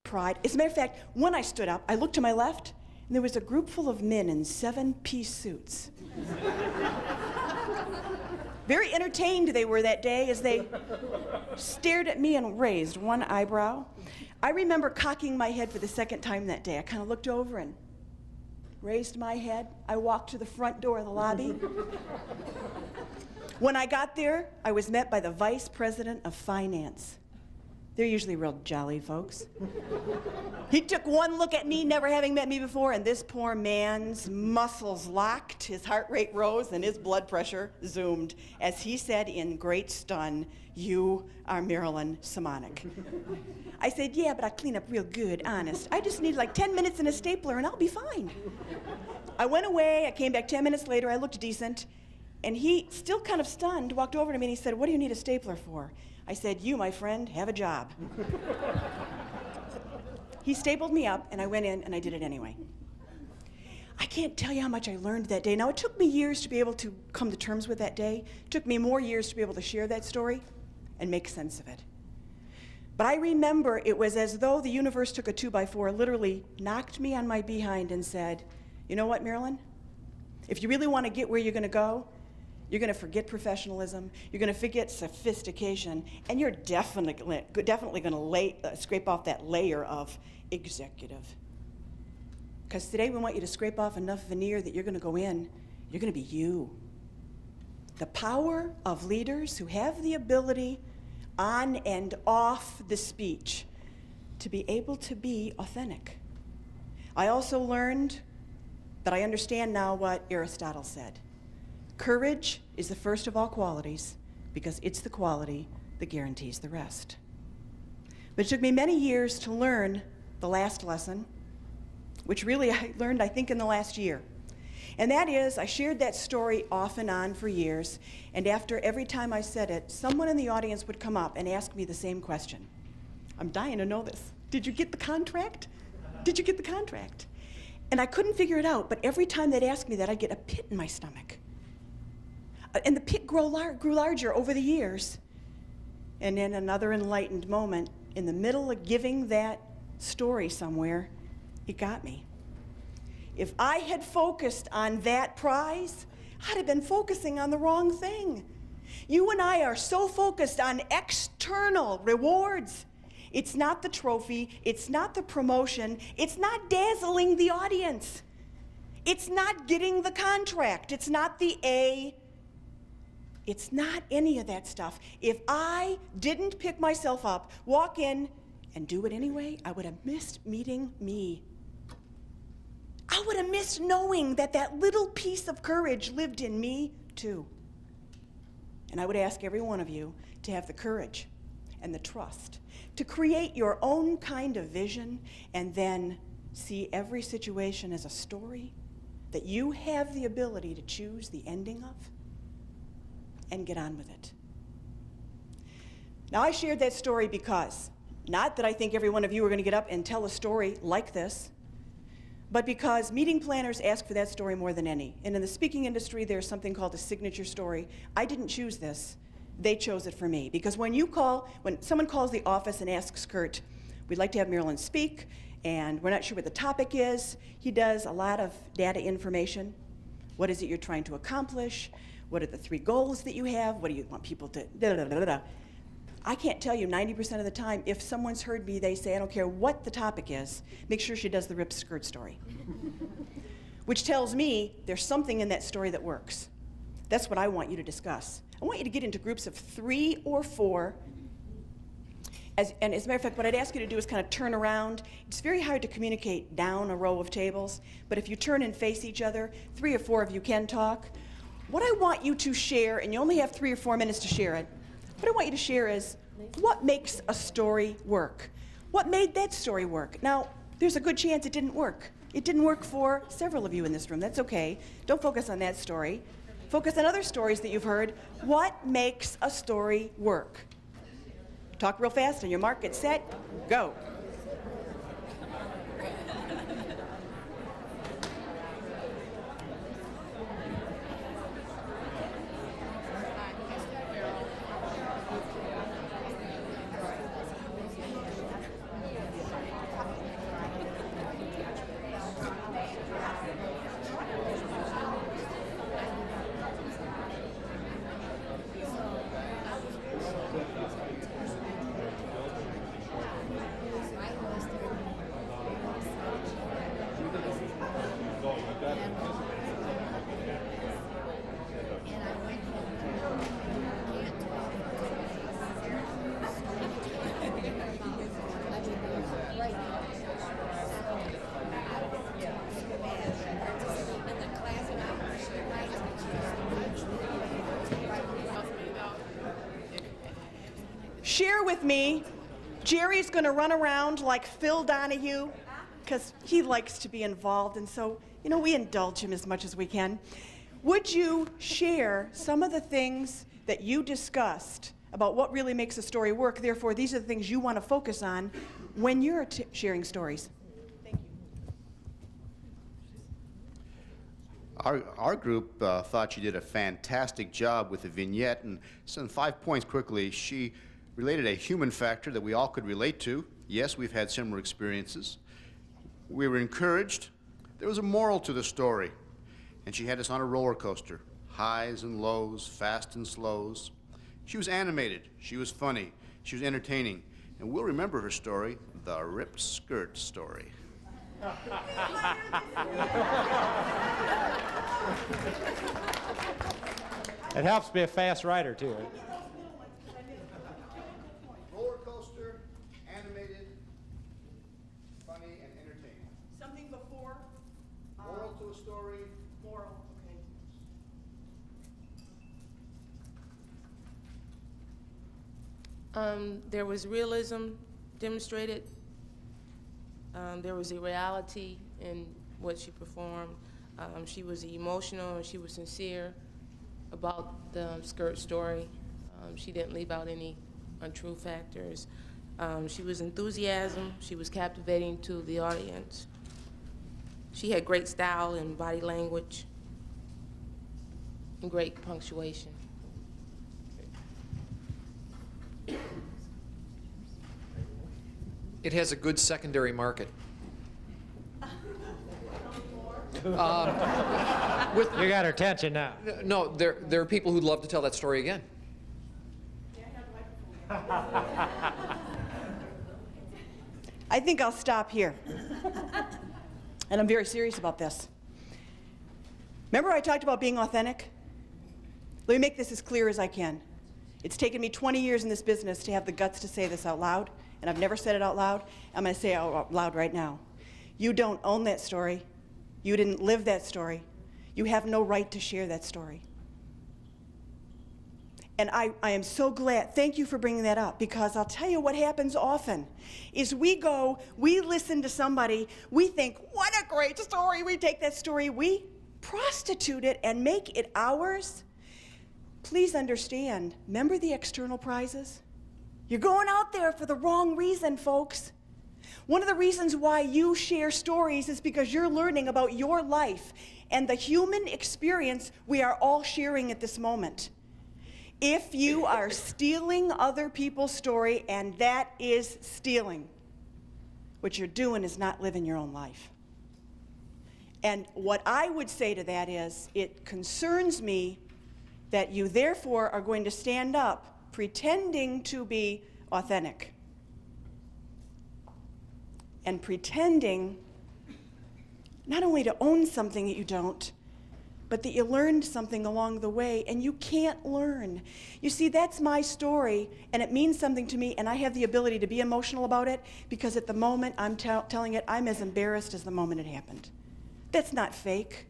pride. As a matter of fact, when I stood up, I looked to my left, and there was a group full of men in 7-piece suits. Very entertained they were that day as they stared at me and raised one eyebrow. I remember cocking my head for the second time that day. I kind of looked over and raised my head. I walked to the front door of the lobby. When I got there, I was met by the Vice President of Finance. They're usually real jolly folks. He took one look at me, never having met me before, and this poor man's muscles locked, his heart rate rose, and his blood pressure zoomed as he said in great stun, "You are Marilynn Semonick." I said, "Yeah, but I clean up real good, honest. I just need like 10 minutes and a stapler and I'll be fine." I went away, I came back 10 minutes later, I looked decent, and he, still kind of stunned, walked over to me and he said, "What do you need a stapler for?" I said, "You, my friend, have a job." He stapled me up, and I went in, and I did it anyway. I can't tell you how much I learned that day. Now, it took me years to be able to come to terms with that day. It took me more years to be able to share that story and make sense of it. But I remember it was as though the universe took a 2x4, literally knocked me on my behind and said, "You know what, Marilynn? If you really want to get where you're going to go, you're going to forget professionalism, you're going to forget sophistication, and you're definitely going to scrape off that layer of executive. Because today we want you to scrape off enough veneer that you're going to go in, you're going to be you." The power of leaders who have the ability on and off the speech to be able to be authentic. I also learned that I understand now what Aristotle said. Courage is the first of all qualities because it's the quality that guarantees the rest. But it took me many years to learn the last lesson, which really I learned, I think, in the last year. And that is, I shared that story off and on for years, and after every time I said it, someone in the audience would come up and ask me the same question. I'm dying to know this. Did you get the contract? Did you get the contract? And I couldn't figure it out, but every time they'd ask me that, I'd get a pit in my stomach. And the pit grew larger over the years. And in another enlightened moment, in the middle of giving that story somewhere, it got me. If I had focused on that prize, I'd have been focusing on the wrong thing. You and I are so focused on external rewards. It's not the trophy, it's not the promotion, it's not dazzling the audience. It's not getting the contract, it's not the A. It's not any of that stuff. If I didn't pick myself up, walk in, and do it anyway, I would have missed meeting me. I would have missed knowing that that little piece of courage lived in me, too. And I would ask every one of you to have the courage and the trust to create your own kind of vision and then see every situation as a story that you have the ability to choose the ending of and get on with it. Now, I shared that story because, not that I think every one of you are going to get up and tell a story like this, but because meeting planners ask for that story more than any. And in the speaking industry, there's something called a signature story. I didn't choose this. They chose it for me. Because when someone calls the office and asks Kurt, "We'd like to have Marilynn speak, and we're not sure what the topic is," he does a lot of data information. What is it you're trying to accomplish? What are the 3 goals that you have? What do you want people to da-da-da-da-da? I can't tell you 90% of the time, if someone's heard me, they say, "I don't care what the topic is, make sure she does the ripped skirt story." Which tells me there's something in that story that works. That's what I want you to discuss. I want you to get into groups of 3 or 4. And as a matter of fact, what I'd ask you to do is kind of turn around. It's very hard to communicate down a row of tables, but if you turn and face each other, 3 or 4 of you can talk. What I want you to share, and you only have 3 or 4 minutes to share it, what I want you to share is what makes a story work. What made that story work? Now, there's a good chance it didn't work. It didn't work for several of you in this room. That's okay. Don't focus on that story. Focus on other stories that you've heard. What makes a story work? Talk real fast on your mark, get set, go. with me. Jerry's going to run around like Phil Donahue because he likes to be involved, and so, you know, we indulge him as much as we can. Would you share some of the things that you discussed about what really makes a story work? Therefore, these are the things you want to focus on when you're sharing stories. Thank you. Our group thought you did a fantastic job with the vignette, and so in 5 points quickly, she related a human factor that we all could relate to. Yes, we've had similar experiences. We were encouraged. There was a moral to the story, and she had us on a roller coaster, highs and lows, fast and slows. She was animated, she was funny, she was entertaining, and we'll remember her story, the ripped skirt story. It helps to be a fast writer, too. Roller coaster, animated, funny, and entertaining. Something before? Moral to a story. Moral, okay. There was realism demonstrated. There was a reality in what she performed. She was emotional and she was sincere about the skirt story. She didn't leave out any untrue factors. She was enthusiasm. She was captivating to the audience. She had great style and body language and great punctuation. It has a good secondary market. You got her attention now. No, there are people who'd love to tell that story again. I think I'll stop here. And I'm very serious about this. Remember I talked about being authentic? Let me make this as clear as I can. It's taken me 20 years in this business to have the guts to say this out loud, and I've never said it out loud. I'm going to say it out loud right now. You don't own that story. You didn't live that story. You have no right to share that story. And I am so glad, thank you for bringing that up, because I'll tell you what happens often is we listen to somebody, we think, what a great story, we take that story, we prostitute it and make it ours. Please understand, remember the external prizes? You're going out there for the wrong reason, folks. One of the reasons why you share stories is because you're learning about your life and the human experience we are all sharing at this moment. If you are stealing other people's story, and that is stealing, what you're doing is not living your own life. And what I would say to that is, it concerns me that you therefore are going to stand up pretending to be authentic and pretending not only to own something that you don't, but that you learned something along the way, and you can't learn. You see, that's my story, and it means something to me, and I have the ability to be emotional about it, because at the moment I'm telling it, I'm as embarrassed as the moment it happened. That's not fake.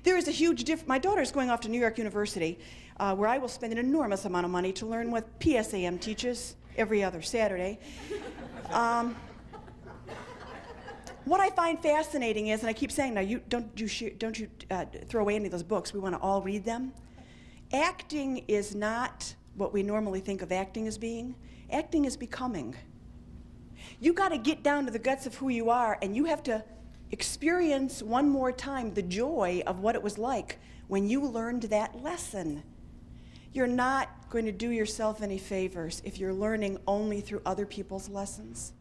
There is a huge difference. My daughter's going off to New York University, where I will spend an enormous amount of money to learn what PSAM teaches every other Saturday. What I find fascinating is, and I keep saying, now don't you throw away any of those books. We want to all read them. Acting is not what we normally think of acting as being. Acting is becoming. You got to get down to the guts of who you are, and you have to experience one more time the joy of what it was like when you learned that lesson. You're not going to do yourself any favors if you're learning only through other people's lessons.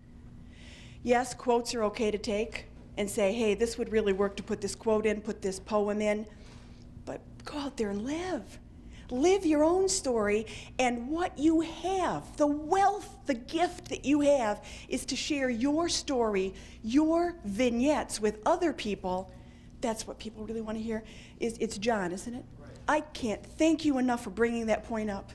Yes, quotes are okay to take and say, hey, this would really work to put this quote in, put this poem in, but go out there and live. Live your own story, and what you have, the wealth, the gift that you have, is to share your story, your vignettes with other people. That's what people really want to hear. It's John, isn't it? Right. I can't thank you enough for bringing that point up.